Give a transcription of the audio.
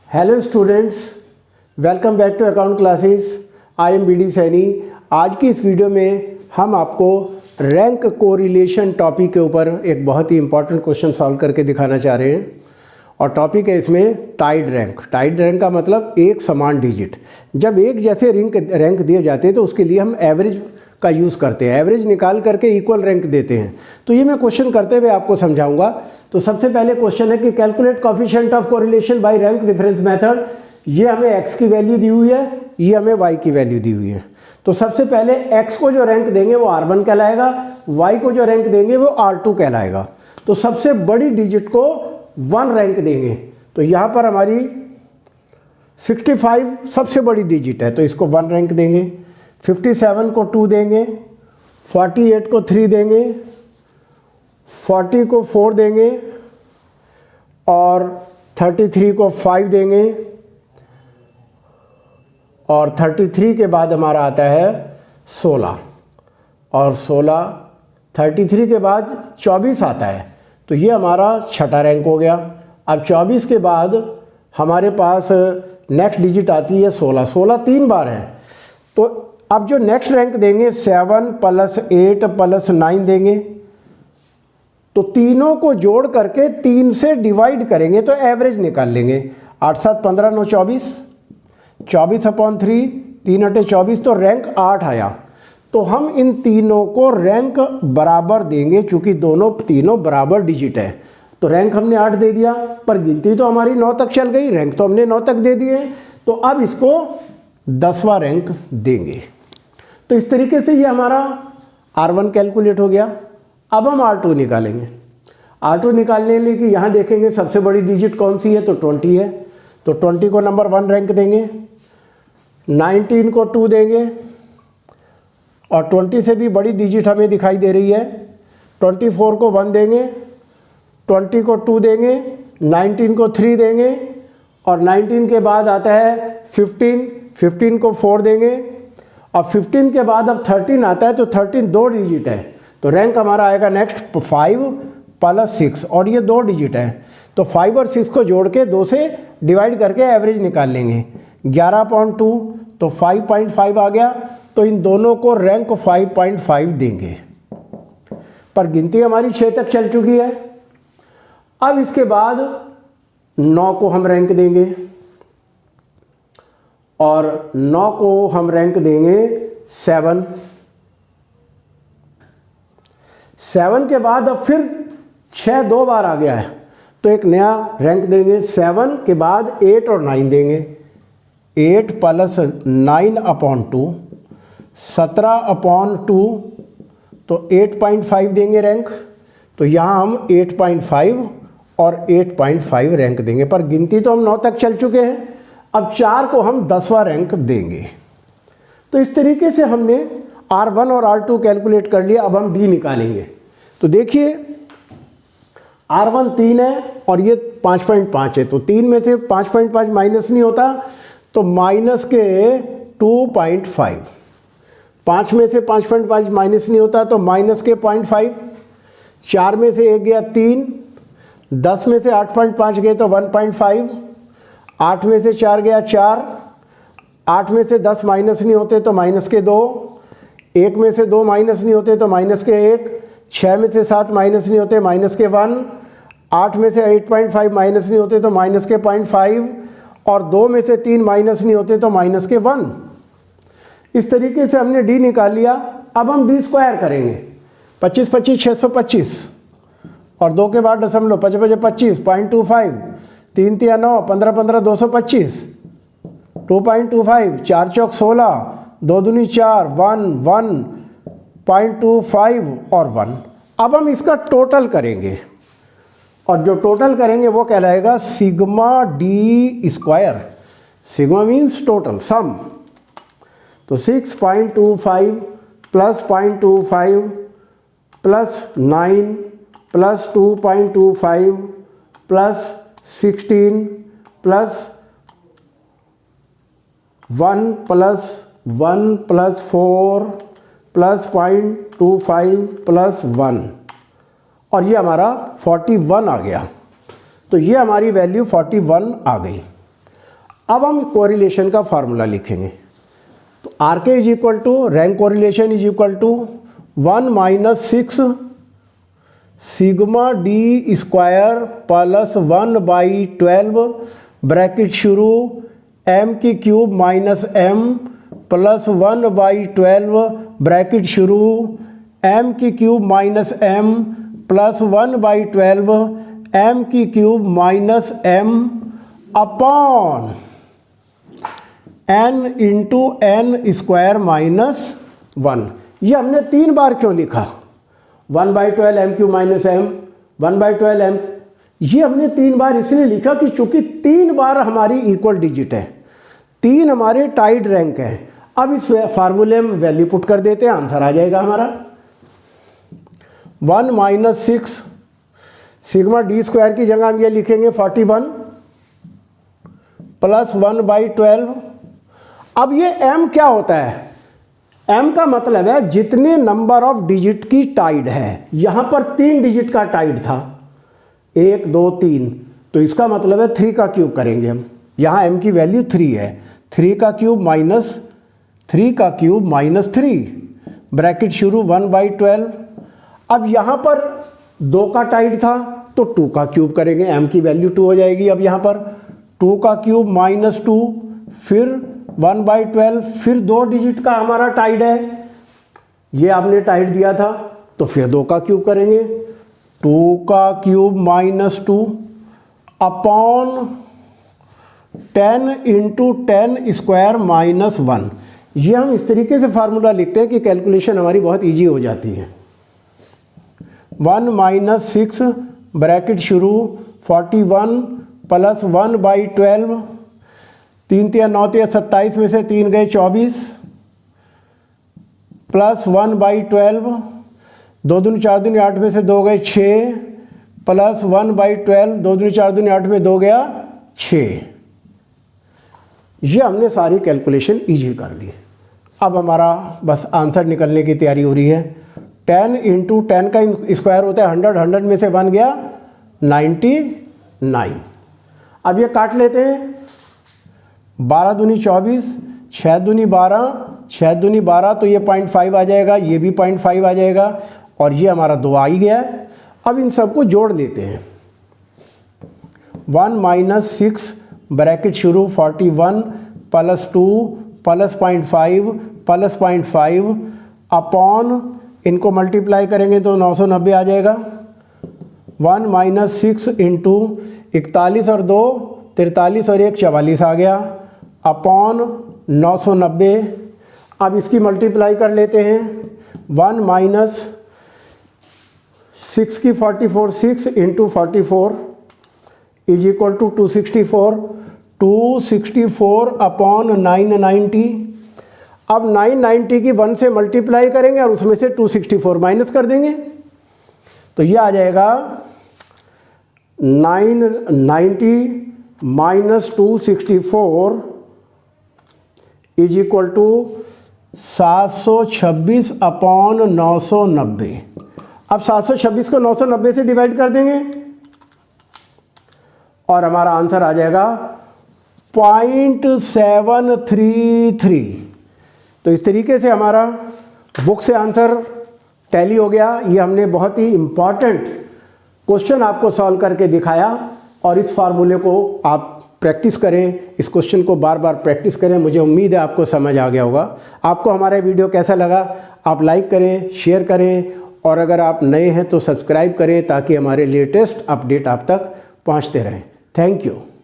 Hello students, welcome back to account classes. I am B D Saini. आज की इस video में हम आपको रैंक कोरिलेशन टॉपिक के ऊपर एक बहुत ही इंपॉर्टेंट क्वेश्चन सॉल्व करके दिखाना चाह रहे हैं। और टॉपिक है इसमें टाइड रैंक। टाइड रैंक का मतलब एक समान डिजिट। जब एक जैसे रैंक दिए जाते हैं तो उसके लिए हम एवरेज का यूज़ करते हैं, एवरेज निकाल करके इक्वल रैंक देते हैं। तो ये मैं क्वेश्चन करते हुए आपको समझाऊंगा। तो सबसे पहले क्वेश्चन है कि calculate coefficient of correlation by rank difference method. ये हमें x की वैल्यू दी हुई है, ये हमें y की वैल्यू दी हुई है। तो सबसे पहले x को जो रैंक देंगे वो R1 कहलाएगा, y को जो रैंक देंगे वो R2 कहलाएगा। तो सबसे बड़ी डिजिट को 1 रैंक देंगे। तो यहाँ पर हमारी 65 सबसे बड़ी डिजिट है तो इसको 1 रैंक देंगे। 57 को 2 देंगे, 48 को 3 देंगे, 40 को 4 देंगे और 33 को 5 देंगे। और 33 के बाद हमारा आता है 16 और 33 के बाद 24 आता है। तो ये हमारा छठा रैंक हो गया। अब 24 के बाद हमारे पास नेक्स्ट डिजिट आती है 16 3 बार है। तो अब जो नेक्स्ट रैंक देंगे 7 + 8 + 9 देंगे। तो तीनों को जोड़ करके 3 से डिवाइड करेंगे तो एवरेज निकाल लेंगे। 8 7 15 9 24, 24/3, 3 8 24, तो रैंक 8 आया। तो हम इन तीनों को रैंक बराबर देंगे चूंकि तीनों बराबर डिजिट है। तो रैंक हमने 8 दे दिया, पर गिनती तो हमारी 9 तक चल गई, रैंक तो हमने 9 तक दे दिए। तो अब इसको 10वां रैंक देंगे। तो इस तरीके से ये हमारा R1 कैलकुलेट हो गया। अब हम R2 निकालेंगे। R2 निकालने के लिए कि यहाँ देखेंगे सबसे बड़ी डिजिट कौन सी है, तो 20 है। तो 20 को नंबर 1 रैंक देंगे, 19 को 2 देंगे और 20 से भी बड़ी डिजिट हमें दिखाई दे रही है 24 को 1 देंगे, 20 को 2 देंगे, 19 को 3 देंगे और 19 के बाद आता है 15 को 4 देंगे और 15 के बाद अब 13 आता है। तो 13 2 डिजिट है तो रैंक हमारा आएगा नेक्स्ट 5 + 6 और ये 2 डिजिट है। तो 5 और 6 को जोड़ के 2 से डिवाइड करके एवरेज निकाल लेंगे। 11/2 तो 5.5 आ गया। तो इन दोनों को रैंक 5.5 देंगे। पर गिनती हमारी 6 तक चल चुकी है। अब इसके बाद 9 को हम रैंक देंगे और 9 को हम रैंक देंगे 7 के बाद अब फिर 6 2 बार आ गया है तो एक नया रैंक देंगे। 7 के बाद 8 और 9 देंगे। 8 + 9/2, 17/2 तो 8.5 देंगे रैंक। तो यहाँ हम 8.5 और 8.5 रैंक देंगे। पर गिनती तो हम 9 तक चल चुके हैं। अब 4 को हम 10वां रैंक देंगे। तो इस तरीके से हमने R1 और R2 कैलकुलेट कर लिया। अब हम D निकालेंगे। तो देखिए R1 3 है और ये 5.5 है। तो 3 में से 5.5 माइनस नहीं होता तो माइनस के 2.5। 5 में से 5.5 माइनस नहीं होता तो माइनस के 0.5। 4 में से 1 गया 3, 10 में से 8.5 गए तो 1.5, 8 में से 4 गया 4, 8 में से 10 माइनस नहीं होते तो माइनस के 2, 1 में से 2 माइनस नहीं होते तो माइनस के 1, 6 में से 7 माइनस नहीं होते माइनस के 1, 8 में से 8.5 माइनस नहीं होते तो माइनस के 0.5 और 2 में से 3 माइनस नहीं होते तो माइनस के 1। इस तरीके से हमने D निकाल लिया। अब हम D स्क्वायर करेंगे। 25 25 625 और 2 के बाद दशमलव 5 5 25 0.25, 3 3 9, 15 15 225, 2.25, 4 चौक 16, 2 दूनी 4, 1 1.25 और 1। अब हम इसका टोटल करेंगे और जो टोटल करेंगे वो कहलाएगा sigma D square. Sigma means total sum. तो 6.25 + 0.25 + 9 + 2.25 + 16 + 1 + 1 + 4 + 0.25 + 1 और ये हमारा 41 आ गया। तो ये हमारी वैल्यू 41 आ गई। अब हम कोरिलेशन का फार्मूला लिखेंगे। तो R K is equal to rank correlation is equal to 1 - 6 sigma D square plus 1/12 bracket शुरू m की cube minus m plus 1/12 bracket शुरू m की cube minus m plus 1/12 m की cube minus m upon n into n square minus 1। ये हमने 3 बार क्यों लिखा? 1/12 m cube minus m 1/12 m, ये हमने 3 बार इसलिए लिखा कि चूंकि 3 बार हमारी इक्वल डिजिट है, 3 हमारे टाइड रैंक है। अब इस फार्मूले में वैल्यू पुट कर देते हैं, आंसर आ जाएगा हमारा 1 - 6 सिग्मा डी स्क्वायर की जगह हम ये लिखेंगे 41 प्लस 1/12। अब ये m क्या होता है? m का मतलब है जितने नंबर ऑफ डिजिट की टाइड है। यहाँ पर 3 डिजिट का टाइड था, 1 2 3, तो इसका मतलब है 3 का क्यूब करेंगे हम। यहाँ m की वैल्यू 3 है, 3 का क्यूब माइनस 3 ब्रैकेट शुरू 1/12। अब यहाँ पर 2 का टाइड था तो 2 का क्यूब करेंगे, m की वैल्यू 2 हो जाएगी। अब यहाँ पर 2 का क्यूब माइनस 2 फिर 1/12, फिर 2 डिजिट का हमारा टाइड है, ये आपने टाइड दिया था तो फिर 2 का क्यूब करेंगे, 2 का cube minus 2 upon 10 into 10 square minus 1। ये हम इस तरीके से फार्मूला लिखते हैं कि कैलकुलेशन हमारी बहुत इजी हो जाती है। 1 - 6 ब्रैकेट शुरू 41 प्लस 1/12, 3 × 9 = 27 में से 3 गए 24 प्लस 1/12, 2 दूनी 4 दूनी 8 में से 2 गए 6 प्लस 1/12, 2 दूनी 4 दूनी 8 में 2 गया 6। ये हमने सारी कैलकुलेशन इजी कर ली। अब हमारा बस आंसर निकलने की तैयारी हो रही है। 10 इंटू 10 का स्क्वायर होता है 100, 100 में से 1 गया 99। अब ये काट लेते हैं, 12 दूनी 24, 6 दूनी 12, 6 दूनी 12, तो ये 0.5 आ जाएगा, ये भी 0.5 आ जाएगा और ये हमारा 2 आ ही गया है। अब इन सबको जोड़ लेते हैं। 1 - 6 ब्रैकेट शुरू 41 प्लस 2 प्लस 0.5 प्लस 0.5 अपॉन, इनको मल्टीप्लाई करेंगे तो 990 आ जाएगा। 1 - 6 इंटू 41 और 2 43 और 1 44 आ गया अपॉन 990। अब इसकी मल्टीप्लाई कर लेते हैं। 1 - 6 की 44, 6 into 44 is equal to 264 upon 990। अब 990 की 1 से मल्टीप्लाई करेंगे और उसमें से 264 माइनस कर देंगे, तो ये आ जाएगा 990 minus 264 is equal to 726 upon 990। अब 726 को 990 से डिवाइड कर देंगे और हमारा आंसर आ जाएगा 0.733। तो इस तरीके से हमारा बुक से आंसर टैली हो गया। ये हमने बहुत ही इम्पॉर्टेंट क्वेश्चन आपको सॉल्व करके दिखाया और इस फार्मूले को आप प्रैक्टिस करें, इस क्वेश्चन को बार बार प्रैक्टिस करें। मुझे उम्मीद है आपको समझ आ गया होगा। आपको हमारा वीडियो कैसा लगा आप लाइक करें, शेयर करें और अगर आप नए हैं तो सब्सक्राइब करें ताकि हमारे लेटेस्ट अपडेट आप तक पहुंचते रहें। Thank you.